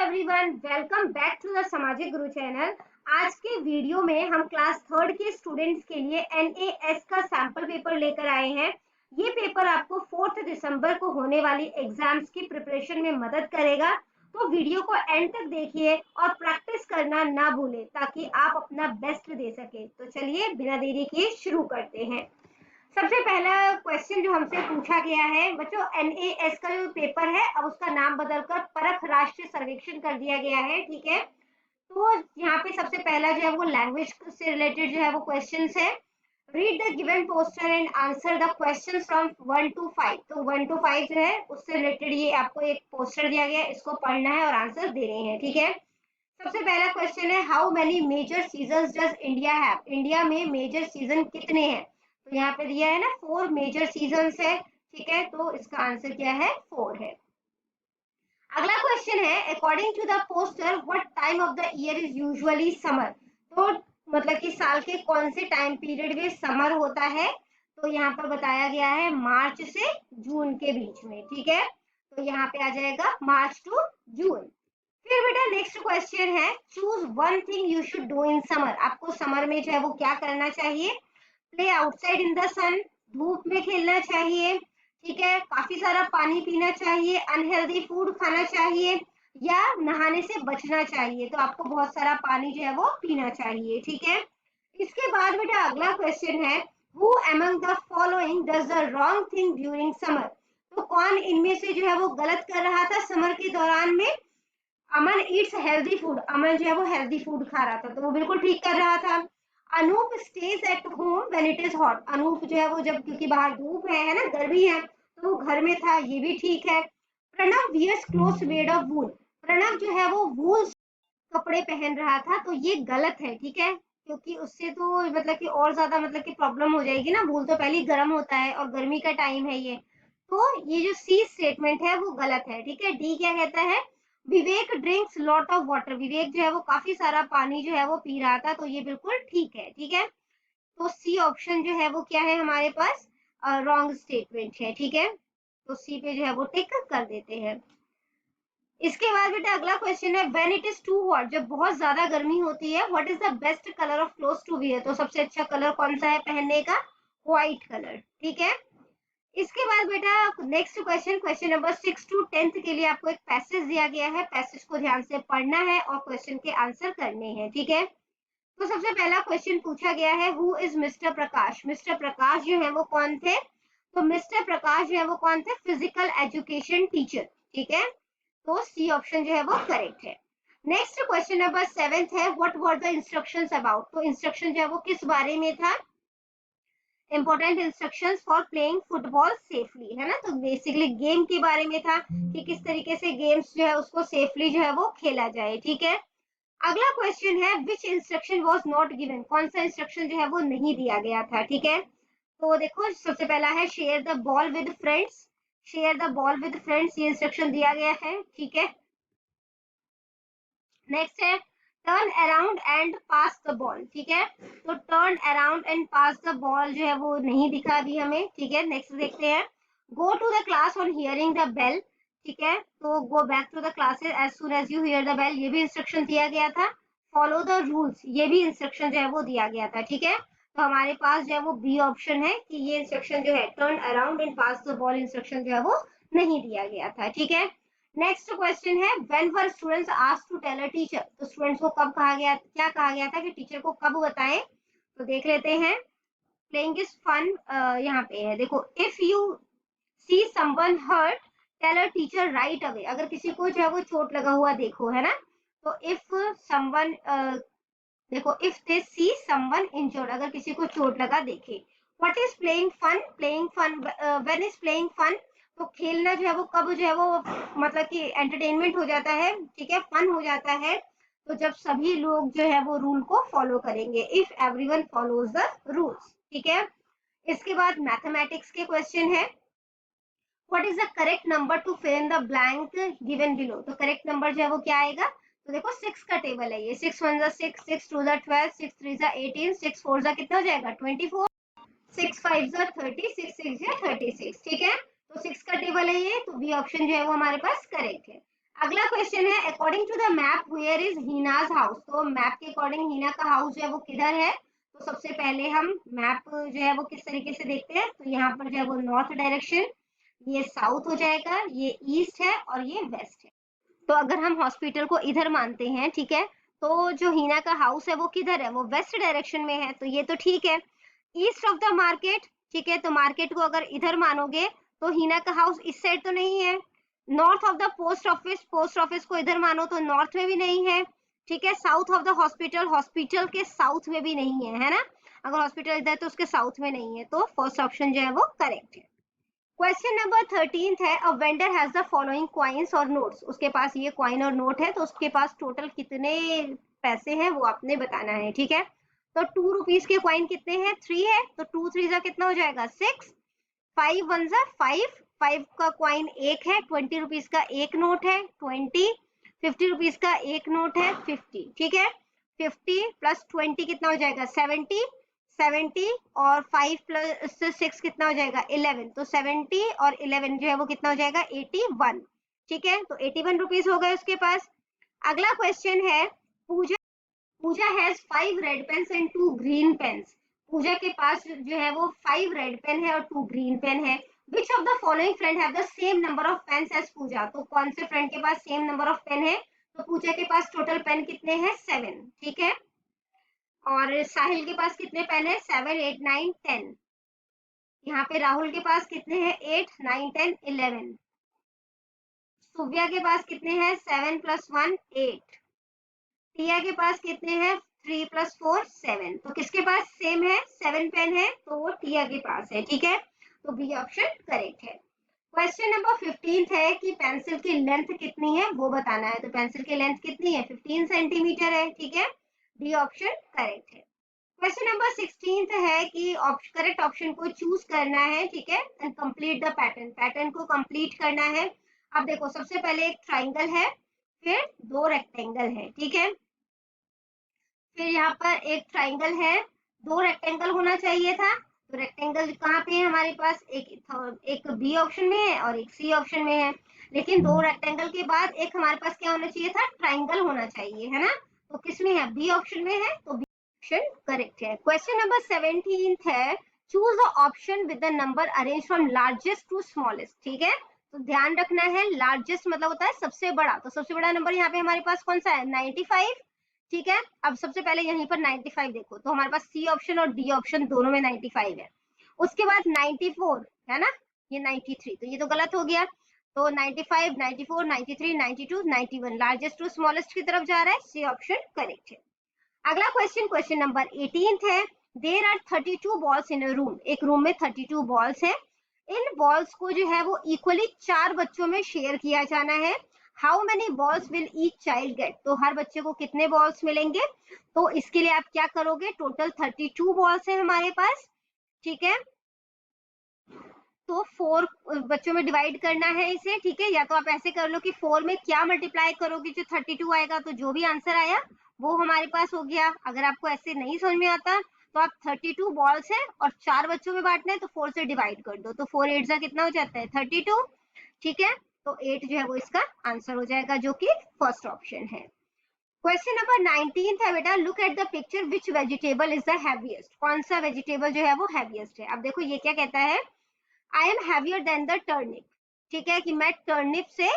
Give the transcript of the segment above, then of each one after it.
Everyone, welcome back to the Samajik Guru channel. आज के video में हम क्लास थर्ड के स्टूडेंट्स के लिए एनएएस का सैंपल पेपर लेकर आए हैं। ये पेपर आपको 4 दिसंबर को होने वाली एग्जाम्स की प्रिपरेशन में मदद करेगा, तो वीडियो को एंड तक देखिए और प्रैक्टिस करना ना भूलें ताकि आप अपना बेस्ट दे सके। तो चलिए बिना देरी के शुरू करते हैं। सबसे पहला क्वेश्चन जो हमसे पूछा गया है बच्चों, एनएएस का जो पेपर है अब उसका नाम बदलकर परख राष्ट्रीय सर्वेक्षण कर दिया गया है। ठीक है, तो यहाँ पे सबसे पहला जो है वो लैंग्वेज से रिलेटेड जो है वो क्वेश्चन है। Read the given poster and answer the question from 1 to 5। तो 1 to 5 जो है उससे रिलेटेड ये आपको एक पोस्टर दिया गया है, इसको पढ़ना है और आंसर देने हैं। ठीक है, सबसे पहला क्वेश्चन है, how many major season does India have. India में मेजर सीजन कितने हैं? तो यहाँ पे दिया है ना 4 मेजर सीजन्स है। ठीक है, तो इसका आंसर क्या है? 4 है। अगला क्वेश्चन है, according to the poster what time of the year is usually summer. तो मतलब कि साल के कौन से टाइम पीरियड में समर होता है? तो यहाँ पर बताया गया है मार्च से जून के बीच में। ठीक है, तो यहाँ पे आ जाएगा मार्च टू जून। फिर बेटा नेक्स्ट क्वेश्चन है, choose one thing you should do in summer. आपको समर में जो है वो क्या करना चाहिए? Play outside in the sun, धूप में खेलना चाहिए, ठीक है, काफी सारा पानी पीना चाहिए, अनहेल्दी फूड खाना चाहिए, या नहाने से बचना चाहिए। तो आपको बहुत सारा पानी जो है वो पीना चाहिए। ठीक है, इसके बाद बेटा अगला क्वेश्चन है, who among the following does the wrong thing during summer. तो कौन इनमें से जो है वो गलत कर रहा था समर के दौरान में? अमन ईट्स हेल्दी फूड, अमन जो है वो हेल्दी फूड खा रहा था, तो वो बिल्कुल ठीक कर रहा था। Anoop stays at home when it is hot, Anoop जो है वो जब क्योंकि बाहर धूप है ना, गर्मी है, तो वो घर में था, ये भी ठीक है। Pranav wears clothes made of wool, Pranav जो है वो वूल कपड़े पहन रहा था, तो ये गलत है। ठीक है, क्योंकि उससे तो मतलब कि और ज्यादा मतलब कि प्रॉब्लम हो जाएगी ना, वूल तो पहले ही गर्म होता है और गर्मी का टाइम है ये, तो ये जो सी स्टेटमेंट है वो गलत है। ठीक है, डी क्या कहता है, विवेक ड्रिंक्स लॉट ऑफ वाटर, विवेक जो है वो काफी सारा पानी जो है वो पी रहा था, तो ये बिल्कुल ठीक है। ठीक है, तो सी ऑप्शन जो है वो क्या है हमारे पास? रॉन्ग स्टेटमेंट है। ठीक है, तो सी पे जो है वो टिक कर देते हैं। इसके बाद बेटा अगला क्वेश्चन है, when it is too hot, जब बहुत ज्यादा गर्मी होती है, what is the best colour of clothes to wear. तो सबसे अच्छा कलर कौन सा है पहनने का? White colour. ठीक है, इसके बाद बेटा next question, question number 6 to 10 के लिए आपको एक पैसेज दिया गया है, पैसेज को ध्यान से पढ़ना है और क्वेश्चन के आंसर करने हैं। ठीक है, तो सबसे पहला क्वेश्चन पूछा गया है, who is mister Prakash. Mister Prakash जो है वो कौन थे? तो मिस्टर प्रकाश जो है वो कौन थे? Physical education teacher. ठीक है, तो सी ऑप्शन जो है वो करेक्ट है। नेक्स्ट क्वेश्चन नंबर 7 है, what were the instructions about. तो इंस्ट्रक्शन जो है वो किस बारे में था? Important instructions for playing football safely, है ना, तो बेसिकली गेम के बारे में था कि किस तरीके से गेम्स जो है उसको सेफली जो है वो खेला जाए। ठीक है, अगला क्वेश्चन है, विच इंस्ट्रक्शन वाज नॉट गिवन, कौन सा इंस्ट्रक्शन जो है वो नहीं दिया गया था। ठीक है, तो देखो सबसे पहला है, share the ball with friends, share the ball with friends, ये इंस्ट्रक्शन दिया गया है। ठीक है, नेक्स्ट है, turn around and pass the ball. ठीक है, तो turn around and pass the ball जो है वो नहीं दिखा अभी हमें। ठीक है, नेक्स्ट देखते हैं, go to the class on hearing the bell. ठीक है, तो go back to the classes as soon as you hear the bell, ये भी इंस्ट्रक्शन दिया गया था। फॉलो द रूल्स, ये भी इंस्ट्रक्शन जो है वो दिया गया था। ठीक है, तो हमारे पास जो है वो बी ऑप्शन है कि ये इंस्ट्रक्शन जो है turn around and pass the ball instruction जो है वो नहीं दिया गया था। ठीक है, नेक्स्ट क्वेश्चन है, when were students asked to tell a teacher. तो स्टूडेंट्स को कब कहा गया, क्या कहा गया था कि टीचर को कब बताएं? तो देख लेते हैं, प्लेइंग इज फन, यहाँ पे है देखो, if you see someone hurt tell a teacher right away, अगर किसी को जो है वो चोट लगा हुआ देखो, है ना, तो इफ समवन देखो, if they see someone injured, अगर किसी को चोट लगा देखे। What is playing fun, playing fun, when is playing fun, तो खेलना जो है वो कब जो है वो मतलब कि एंटरटेनमेंट हो जाता है। ठीक है, फन हो जाता है, तो जब सभी लोग जो है वो रूल को फॉलो करेंगे, if everyone follows the rules. ठीक है, इसके बाद मैथमेटिक्स के क्वेश्चन है, what is the correct number to fill in the blank given below. तो करेक्ट नंबर जो है वो क्या आएगा? तो देखो 6 का टेबल है ये, 6 1 जा 6, 6 2 जा 12, 6 3 जा 18, 6 4 जा कितना हो जाएगा 24, 6 5 जा 30, 6 6 जा 36। ठीक है, तो 6 का टेबल है ये, तो बी ऑप्शन जो है वो हमारे पास करेक्ट है। अगला क्वेश्चन है according to the map where is Heena's house. तो मैप के अकॉर्डिंग हीना का हाउस जो है वो किधर है। तो सबसे पहले हम मैप जो है वो किस तरीके से देखते हैं। तो यहाँ पर जो है वो नॉर्थ डायरेक्शन, ये साउथ हो जाएगा, ये ईस्ट है और ये वेस्ट है। तो अगर हम हॉस्पिटल को इधर मानते हैं, ठीक है, तो जो हीना का हाउस है वो किधर है, वो वेस्ट डायरेक्शन में है, तो ये तो ठीक है। ईस्ट ऑफ द मार्केट, ठीक है, तो मार्केट को अगर इधर मानोगे तो हीना का हाउस इस साइड तो नहीं है। North of the post office, post office को इधर मानो तो नॉर्थ में भी नहीं है, ठीक है। South of the hospital, hospital के साउथ में भी नहीं है ना। अगर हॉस्पिटल इधर तो उसके साउथ में नहीं है, तो फर्स्ट ऑप्शन जो है वो करेक्ट है। क्वेश्चन नंबर 13 है a vendor has the following coins और नोट्स। उसके पास ये कॉइन और नोट है, तो उसके पास टोटल कितने पैसे हैं वो आपने बताना है, ठीक है। तो 2 रुपीज के कॉइन कितने हैं, 3 है, तो 2 3 जा कितना हो जाएगा 6, 5 1 जा 5, 5 का कॉइन एक है, 20 रुपीज का एक नोट है 20, 50 रुपीज का एक नोट है 50, ठीक है। 50 प्लस 20 कितना हो जाएगा 70, 70 और 5 प्लस 6 कितना हो जाएगा 11, तो 70 और 11 जो है वो कितना हो जाएगा 81, ठीक है। तो 81 रुपीज हो गए उसके पास। अगला क्वेश्चन है Pooja, Pooja has 5 red pens and 2 green pens. Pooja के पास जो है वो 5 रेड पेन है और 2 ग्रीन पेन है। Which of the following friend have the same number of pens as Pooja. तो कौन से फ्रेंड के पास सेम नंबर ऑफ पेन है। तो पूजा के पास टोटल पेन कितने हैं 7, ठीक है। और साहिल के पास कितने पेन है 7 8 9 10। यहाँ पे राहुल के पास कितने हैं 8 9 10 11। सुव्या के पास कितने हैं 7 प्लस 1 8। टिया के पास कितने हैं 3 प्लस 4 7। तो किसके पास सेम है 7 पेन है, तो वो टिया के पास है, ठीक है। तो बी ऑप्शन करेक्ट है। क्वेश्चन नंबर 15 है कि पेंसिल की लेंथ कितनी है वो बताना है। तो पेंसिल की लेंथ कितनी है 15 सेंटीमीटर है, ठीक है। डी ऑप्शन करेक्ट है। क्वेश्चन नंबर 16 है कि करेक्ट ऑप्शन को चूज करना है, ठीक है, and complete the pattern, pattern को कंप्लीट करना है। अब देखो सबसे पहले एक ट्राइंगल है, फिर 2 रेक्टेंगल है, ठीक है। फिर यहाँ पर एक ट्राइंगल है, 2 रेक्टेंगल होना चाहिए था। तो रेक्टेंगल कहाँ पे है हमारे पास, एक बी ऑप्शन में है और एक सी ऑप्शन में है। लेकिन 2 रेक्टेंगल के बाद एक हमारे पास क्या होना चाहिए था, ट्राइंगल होना चाहिए, है ना। तो किसमें है, बी ऑप्शन में है, तो बी ऑप्शन करेक्ट है। क्वेश्चन नंबर 17 है choose the option with the number arrange from largest to smallest, ठीक है। तो ध्यान रखना है लार्जेस्ट मतलब होता है सबसे बड़ा, तो सबसे बड़ा नंबर यहाँ पे हमारे पास कौन सा है 95, ठीक है। अब सबसे पहले यहीं पर 95 देखो, तो हमारे पास सी ऑप्शन और डी ऑप्शन दोनों में 95 है। उसके बाद 94 है ना, ये 93, तो ये तो गलत हो गया। तो 95 94 93 92 91 लार्जेस्ट टू स्मॉलेस्ट की तरफ जा रहा है, सी ऑप्शन करेक्ट है। अगला क्वेश्चन, क्वेश्चन नंबर 18 है there are 32 balls in a room. एक रूम में 32 बॉल्स है। इन बॉल्स को जो है वो इक्वली 4 बच्चों में शेयर किया जाना है। How many balls will each child gate. तो हर बच्चे को कितने बॉल्स मिलेंगे। तो इसके लिए आप क्या करोगे, टोटल 32 बॉल्स है हमारे पास, ठीक है। तो 4 बच्चों में डिवाइड करना है इसे, ठीक है। या तो आप ऐसे कर लो कि 4 में क्या मल्टीप्लाई करोगे जो 32 आएगा, तो जो भी आंसर आया वो हमारे पास हो गया। अगर आपको ऐसे नहीं समझ में आता तो आप 32 बॉल्स है और 4 बच्चों में बांटना है, तो 4 से डिवाइड कर दो, तो 4 8 जा कितना हो जाता है 32, ठीक है। तो 8 जो है वो इसका आंसर हो जाएगा, जो कि फर्स्ट ऑप्शन है। क्वेश्चन नंबर 19 है बेटा look at the picture which vegetable is the heaviest. कौन सा वेजिटेबल जो है वो हैवीएस्ट है। अब देखो ये क्या कहता है, I am heavier than the turnip, ठीक है, कि मैं टर्निप से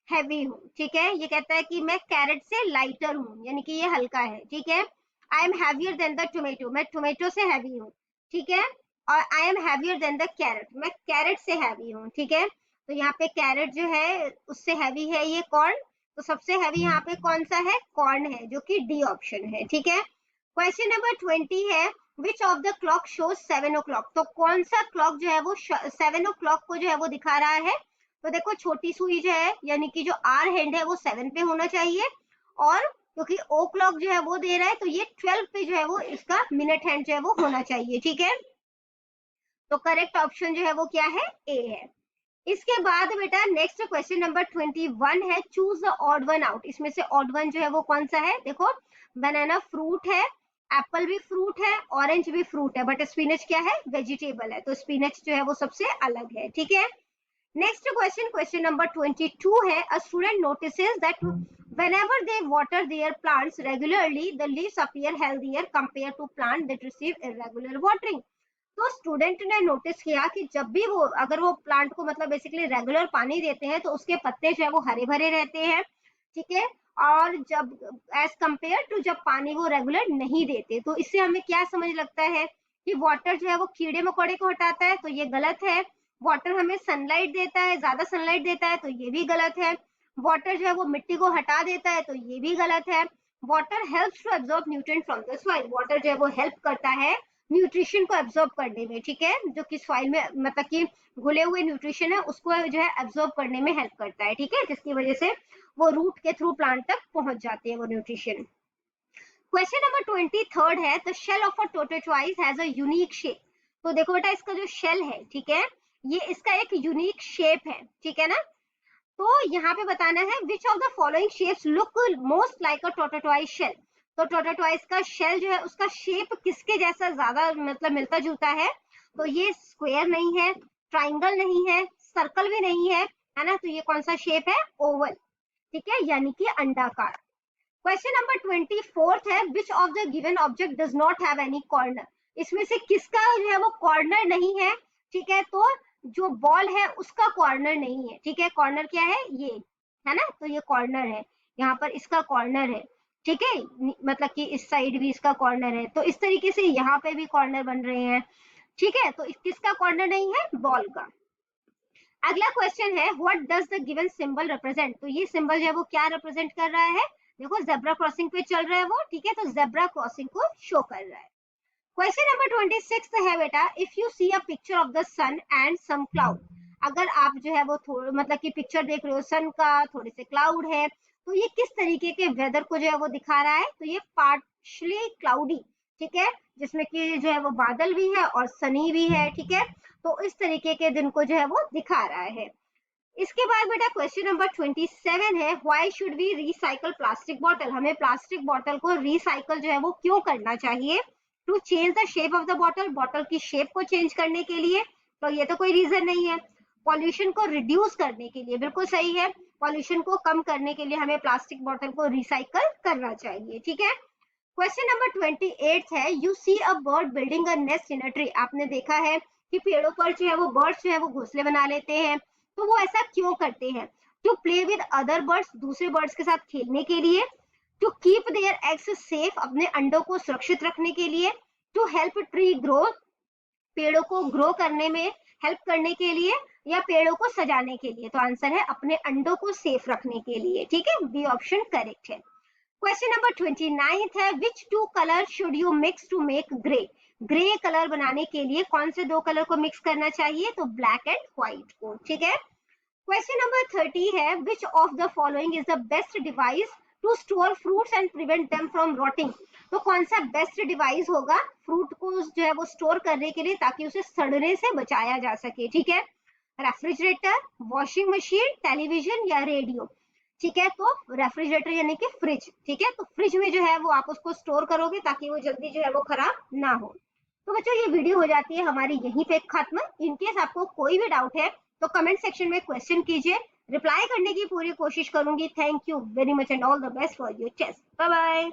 हैवी हूँ, ठीक है। ये कहता है कि मैं कैरेट से लाइटर हूँ, यानी कि ये हल्का है, ठीक है। I am heavier than the tomato, मैं टोमेटो से हैवी हूँ, ठीक है। और I am heavier than the carat, मैं कैरेट से हैवी हूँ, ठीक है। तो यहाँ पे कैरेट जो है उससे हैवी है ये कॉर्न, तो सबसे हैवी यहाँ पे कौन सा है, कॉर्न है, जो कि डी ऑप्शन है, ठीक है। क्वेश्चन नंबर 20 है which of the clock shows 7 o'clock। तो कौन सा क्लॉक जो है वो 7 o'clock को जो है वो दिखा रहा है। तो देखो छोटी सुई जो है यानी कि जो आर हैंड है वो 7 पे होना चाहिए, और क्योंकि ओ क्लॉक जो है वो दे रहा है तो ये 12 पे जो है वो इसका मिनट हैंड जो है वो होना चाहिए, ठीक है। तो करेक्ट ऑप्शन जो है वो क्या है, ए है। इसके बाद बेटा नेक्स्ट क्वेश्चन नंबर 21 है choose the odd one out. इसमें से ऑड वन जो है वो कौन सा है, देखो बनाना फ्रूट है, एप्पल भी फ्रूट है, ऑरेंज भी फ्रूट है, बट स्पिनच क्या है, वेजिटेबल है, तो स्पिनच जो है वो सबसे अलग है, ठीक है। नेक्स्ट क्वेश्चन, क्वेश्चन नंबर 22 है, a student notices that whenever they water their plants regularly the leaves appear healthier compared to plants that receive irregular watering. तो स्टूडेंट ने नोटिस किया कि जब भी वो अगर वो प्लांट को मतलब बेसिकली रेगुलर पानी देते हैं तो उसके पत्ते जो है वो हरे भरे रहते हैं, ठीक है, और जब एज कंपेयर टू जब पानी वो रेगुलर नहीं देते। तो इससे हमें क्या समझ लगता है कि वाटर जो है वो कीड़े मकोड़े को हटाता है, तो ये गलत है। वाटर हमें सनलाइट देता है, ज्यादा सनलाइट देता है, तो ये भी गलत है। वाटर जो है वो मिट्टी को हटा देता है, तो ये भी गलत है। Water helps to absorb nutrient from the soil, water जो है वो हेल्प करता है न्यूट्रिशन को एब्जॉर्ब करने में, ठीक है, जो कि सॉइल में मतलब कि घुले हुए न्यूट्रिशन है उसको जो है एब्जॉर्ब करने में हेल्प करता है, ठीक है, जिसकी वजह से वो रूट के थ्रू प्लांट तक पहुंच जाते हैं वो न्यूट्रिशन। क्वेश्चन नंबर 23 है, the shell of a tortoise has a unique shape. तो देखो बेटा इसका जो शेल है, ठीक है, ये इसका एक यूनिक शेप है, ठीक है ना। तो यहाँ पे बताना है which of the following shapes look most like a tortoise shell. तो टोर्टोइस का शेल जो है उसका शेप किसके जैसा ज्यादा मतलब मिलता जुलता है, तो ये स्क्वायर नहीं है, ट्राइंगल नहीं है, सर्कल भी नहीं है ना, तो ये कौन सा शेप है, ओवल, ठीक है, यानी कि अंडाकार। क्वेश्चन नंबर 24 है, which of the given object does not have any corner. इसमें से किसका जो है वो कॉर्नर नहीं है, ठीक है, तो जो बॉल है उसका कॉर्नर नहीं है, ठीक है, कॉर्नर क्या है, ये है ना, तो ये कॉर्नर है, यहाँ पर इसका कॉर्नर है, ठीक है, मतलब कि इस साइड भी इसका कॉर्नर है, तो इस तरीके से यहाँ पे भी कॉर्नर बन रहे हैं, ठीक है, तो किसका कॉर्नर नहीं है, बॉल का। अगला क्वेश्चन है, what does the given symbol represent. तो ये सिंबल जो है वो क्या रिप्रेजेंट कर रहा है, देखो जेब्रा क्रॉसिंग पे चल रहा है वो, ठीक है, तो जेब्रा क्रॉसिंग को शो कर रहा है। क्वेश्चन नंबर 26 है बेटा, if you see a picture of the sun and some cloud. अगर आप जो है वो थोड़ा मतलब कि पिक्चर देख रहे हो सन का, थोड़े से क्लाउड है, तो ये किस तरीके के वेदर को जो है वो दिखा रहा है, तो ये पार्शली क्लाउडी, ठीक है, जिसमें कि जो है वो बादल भी है और सनी भी है, ठीक है, तो इस तरीके के दिन को जो है वो दिखा रहा है। इसके बाद बेटा क्वेश्चन नंबर 27 है, why should we recycle plastic bottle. हमें प्लास्टिक बॉटल को रिसाइकल जो है वो क्यों करना चाहिए, to change the shape of the bottle, bottle की शेप को चेंज करने के लिए, तो ये तो कोई रीजन नहीं है। पॉल्यूशन को रिड्यूस करने के लिए, बिल्कुल सही है, पॉल्यूशन को कम करने के लिए हमें प्लास्टिक बॉटल को रिसाइकल करना चाहिए, ठीक है। क्वेश्चन नंबर 28 है, you see a bird building a nest in a tree. आपने देखा है कि पेड़ों पर जो है वो बर्ड्स जो है वो घोंसले बना लेते हैं, तो वो ऐसा क्यों करते हैं, to play with other birds, दूसरे बर्ड्स के साथ खेलने के लिए, to keep their eggs safe, अपने अंडों को सुरक्षित रखने के लिए, टू हेल्प ट्री ग्रो, पेड़ों को ग्रो करने में हेल्प करने के लिए, या पेड़ों को सजाने के लिए। तो आंसर है अपने अंडों को सेफ रखने के लिए, ठीक है, बी ऑप्शन करेक्ट है। क्वेश्चन नंबर 29 है, which two colour should you mix to make grey. Grey colour बनाने के लिए कौन से दो कलर को मिक्स करना चाहिए, तो ब्लैक एंड व्हाइट को, ठीक है। क्वेश्चन नंबर 30 है, which of the following is the best device to store fruits and prevent them from rotting. तो कौन सा बेस्ट डिवाइस होगा फ्रूट को जो है वो स्टोर करने के लिए ताकि उसे सड़ने से बचाया जा सके, ठीक है, रेफ्रिजरेटर, वॉशिंग मशीन, टेलीविजन या रेडियो, ठीक है, तो रेफ्रिजरेटर यानी कि फ्रिज, ठीक है, तो फ्रिज में जो है वो आप उसको स्टोर करोगे ताकि वो जल्दी जो है वो खराब ना हो। तो बच्चों ये वीडियो हो जाती है हमारी यहीं पे खत्म। इनकेस आपको कोई भी डाउट है तो कमेंट सेक्शन में क्वेश्चन कीजिए, रिप्लाई करने की पूरी कोशिश करूंगी। Thank you very much and all the best for your test. Bye bye.